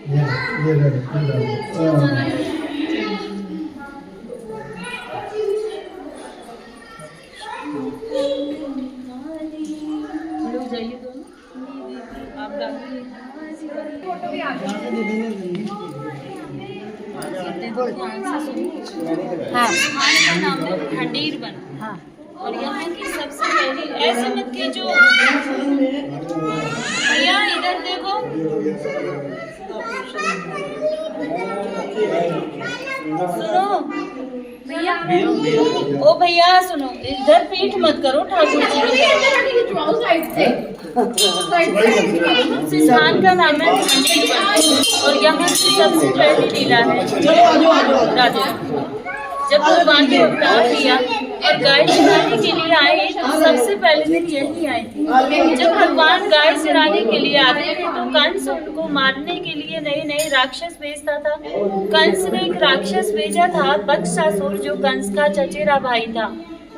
जाइए दोनों आप हाँ नाम है खंडेर बन। हाँ और यहाँ की सबसे पहली ऐसे मत की जो भैया इधर देखो सुनो भैया ओ भैया सुनो इधर पीठ मत करो ठाकुर जी स्थान का नाम है खंडेर बन और यहाँ की सबसे पहली लीला है राधे जब भगवान ने अवतार लिया और गाय चराने के लिए आए तो सबसे पहले दिन यही आए थे। जब भगवान गाय चराने के लिए आते थे तो कंस उनको मारने के लिए नए नए राक्षस भेजता था। कंस ने एक राक्षस भेजा था बक्सासुर जो कंस का चचेरा भाई था।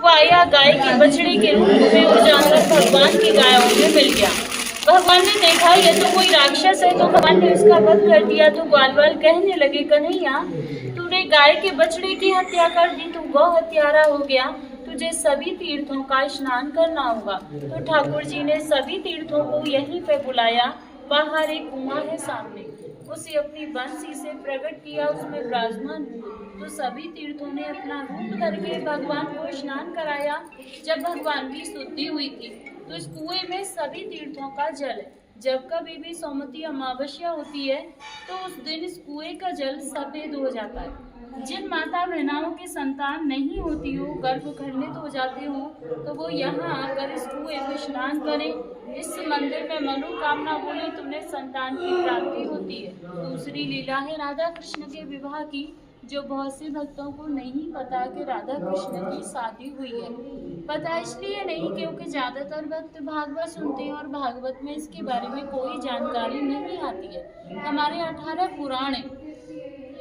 वो आया गाय के बछड़े के रूप में वो जानवर भगवान की गायों में मिल गया। भगवान ने देखा ये तो कोई राक्षस है तो भगवान ने उसका वध कर दिया। तो ग्वालवाल कहने लगे कन्हैया तूने गाय के बछड़े की हत्या कर दी तू गौ हत्यारा हो गया तुझे सभी तीर्थों का स्नान करना होगा। तो ठाकुर जी ने सभी तीर्थों को यहीं पे बुलाया। बाहर एक कुआं है सामने उसे अपनी बंसी से प्रकट किया उसमें विराजमान तो सभी तीर्थों ने अपना रूप करके भगवान को स्नान कराया। जब भगवान की शुद्धि हुई थी तो इस कुएं में सभी तीर्थों का जल है। जब कभी भी सौमती अमावस्या होती है तो उस दिन इस कुएं का जल सफेद हो जाता है। जिन माता बहनाओं की संतान नहीं होती हो गर्भ खंडित हो जाते हो तो वो यहाँ आकर इस कुएं में स्नान करें इस मंदिर में मनोकामना बोले तुमने संतान की प्राप्ति होती है। दूसरी लीला है राधा कृष्ण के विवाह की जो बहुत से भक्तों को नहीं पता कि राधा कृष्ण की शादी हुई है। पता इसलिए नहीं क्योंकि ज्यादातर भक्त भागवत सुनते हैं और भागवत में इसके बारे में कोई जानकारी नहीं आती है। हमारे 18 पुराण है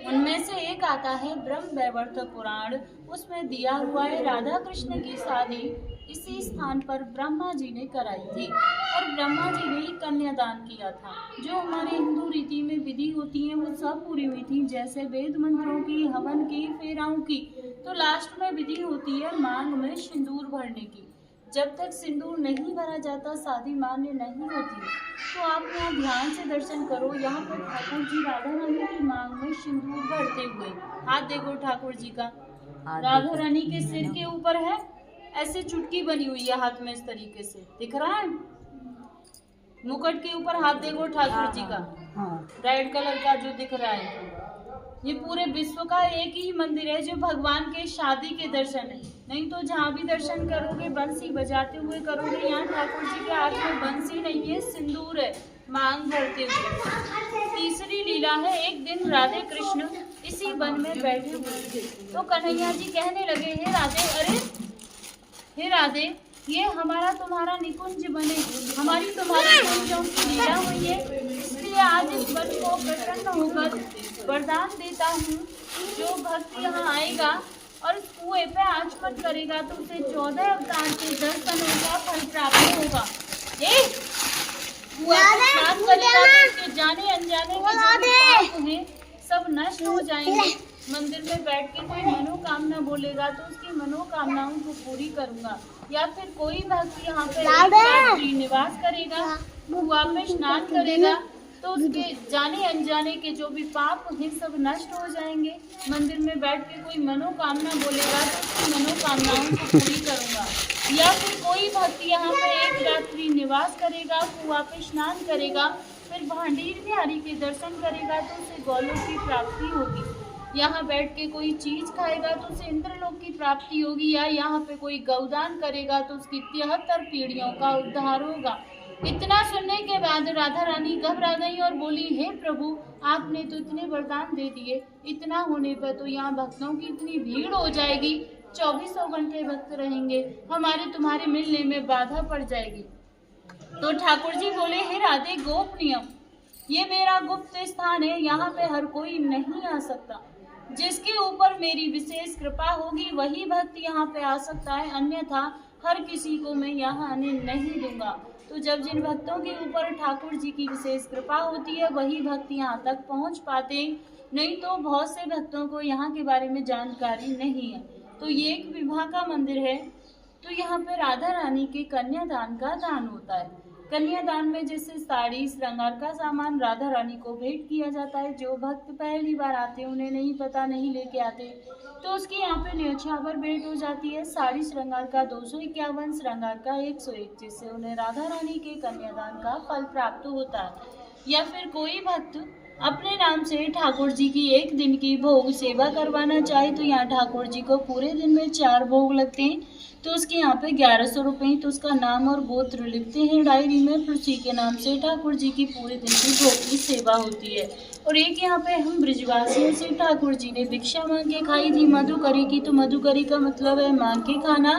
उनमें से एक आता है ब्रह्म वैवर्त पुराण उसमें दिया हुआ है राधा कृष्ण की शादी इसी स्थान पर ब्रह्मा जी ने कराई थी और ब्रह्मा जी ने ही कन्यादान किया था। जो हमारे हिंदू रीति में विधि होती है वो सब पूरी हुई थी जैसे वेद मंत्रों की हवन की फेराओं की। तो लास्ट में विधि होती है मांग में सिंदूर भरने की। जब तक सिंदूर नहीं भरा जाता शादी मान्य नहीं होती। तो आप यहाँ ध्यान से दर्शन करो। यहाँ पर ठाकुर जी राधा रानी की मांग में सिंदूर भरते हुए हाथ देखो ठाकुर जी का राधा रानी के सिर के ऊपर है ऐसे चुटकी बनी हुई है हाथ में इस तरीके से दिख रहा है। मुकुट के ऊपर हाथ देखो ठाकुर जी का रेड कलर का जो दिख रहा है। ये पूरे विश्व का एक ही मंदिर है जो भगवान के शादी के दर्शन है। नहीं तो जहाँ भी दर्शन करोगे बंसी बजाते हुए करोगे। यहाँ ठाकुर जी के हाथ में बंसी नहीं है सिंदूर है मांग भरते हुए। तीसरी लीला है एक दिन राधे कृष्ण इसी वन में बैठे हुए थे तो कन्हैया जी कहने लगे हे राधे अरे हे राधे ये हमारा तुम्हारा निकुंज बने हमारी तुम्हारी कुंजों की लीला हुई है इसलिए आज इस वन को प्रसन्न होकर वरदान देता हूँ जो भक्त यहाँ आएगा और इस कुएं पे आचमन करेगा तो उसे 14 अवतार के दर्शनों का फल प्राप्त होगा। स्नान करेगा तो उसके जाने अनजाने के जो पाप हैं सब नष्ट हो जाएंगे। मंदिर में बैठ के कोई मनोकामना बोलेगा तो उसकी मनोकामनाओं को पूरी करूंगा। या फिर कोई भक्त यहाँ पे निवास करेगा कुआं में स्नान करेगा तो उसके जाने अनजाने के जो भी पाप हैं सब नष्ट हो जाएंगे। मंदिर में बैठ के कोई मनोकामना बोलेगा तो उसकी मनोकामनाओं को पूरी करूंगा। या फिर कोई भक्त यहाँ पे एक रात्रि निवास करेगा कुआं पे स्नान करेगा फिर भांडीर बिहारी के दर्शन करेगा तो उसे गौलोक की प्राप्ति होगी। यहाँ बैठ के कोई चीज खाएगा तो उसे इंद्रलोक की प्राप्ति होगी। या यहाँ पे कोई गौदान करेगा तो उसकी 73 पीढ़ियों का उद्धार होगा। इतना सुनने के बाद राधा रानी घबरा गई और बोली हे प्रभु आपने तो इतने वरदान दे दिए इतना होने पर तो यहाँ भक्तों की इतनी भीड़ हो जाएगी 24 घंटे भक्त रहेंगे हमारे तुम्हारे मिलने में बाधा पड़ जाएगी। तो ठाकुर जी बोले हे राधे गोपनीय ये मेरा गुप्त स्थान है यहाँ पे हर कोई नहीं आ सकता। जिसके ऊपर मेरी विशेष कृपा होगी वही भक्त यहाँ पे आ सकता है अन्यथा हर किसी को मैं यहाँ आने नहीं दूंगा। तो जब जिन भक्तों के ऊपर ठाकुर जी की विशेष कृपा होती है वही भक्त यहाँ तक पहुँच पाते, नहीं तो बहुत से भक्तों को यहाँ के बारे में जानकारी नहीं है। तो ये एक विवाह का मंदिर है। तो यहाँ पे राधा रानी के कन्यादान का दान होता है। कन्यादान में जैसे साड़ी श्रृंगार का सामान राधा रानी को भेंट किया जाता है। जो भक्त पहली बार आते हैं उन्हें नहीं पता, नहीं लेके आते, तो उसकी यहाँ पे न्यौछावर भेंट हो जाती है। साड़ी श्रृंगार का 251, श्रृंगार का 101, जिससे उन्हें राधा रानी के कन्यादान का फल प्राप्त होता है। या फिर कोई भक्त अपने नाम से ठाकुर जी की एक दिन की भोग सेवा करवाना चाहे तो यहाँ ठाकुर जी को पूरे दिन में 4 भोग लगते हैं, तो उसके यहाँ पे 1100 रुपये। तो उसका नाम और गोत्र लिखते हैं डायरी में, फिर उसी के नाम से ठाकुर जी की पूरे दिन की भोग की सेवा होती है। और एक यहाँ पे हम ब्रिजवासियों से ठाकुर जी ने भिक्षा मांग के खाई थी मधुकरी की। तो मधुकरी का मतलब है मांग के खाना।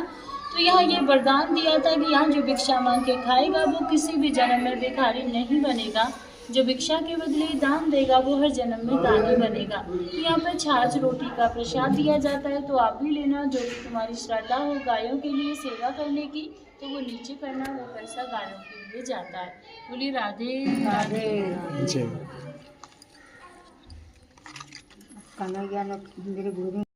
तो यहाँ ये वरदान दिया था कि यहाँ जो भिक्षा मांग के खाएगा वो किसी भी जन्म में भिखारी नहीं बनेगा, जो भिक्षा के बदले दान देगा वो हर जन्म में दानी बनेगा। तो यहाँ पर छाछ रोटी का प्रसाद दिया जाता है, तो आप भी लेना। जो भी तुम्हारी श्रद्धा हो गायों के लिए सेवा करने की, तो वो नीचे करना, वो पैसा गायों के लिए जाता है। बोलिए राधे राधे। कन्हैया ने मेरे गुरु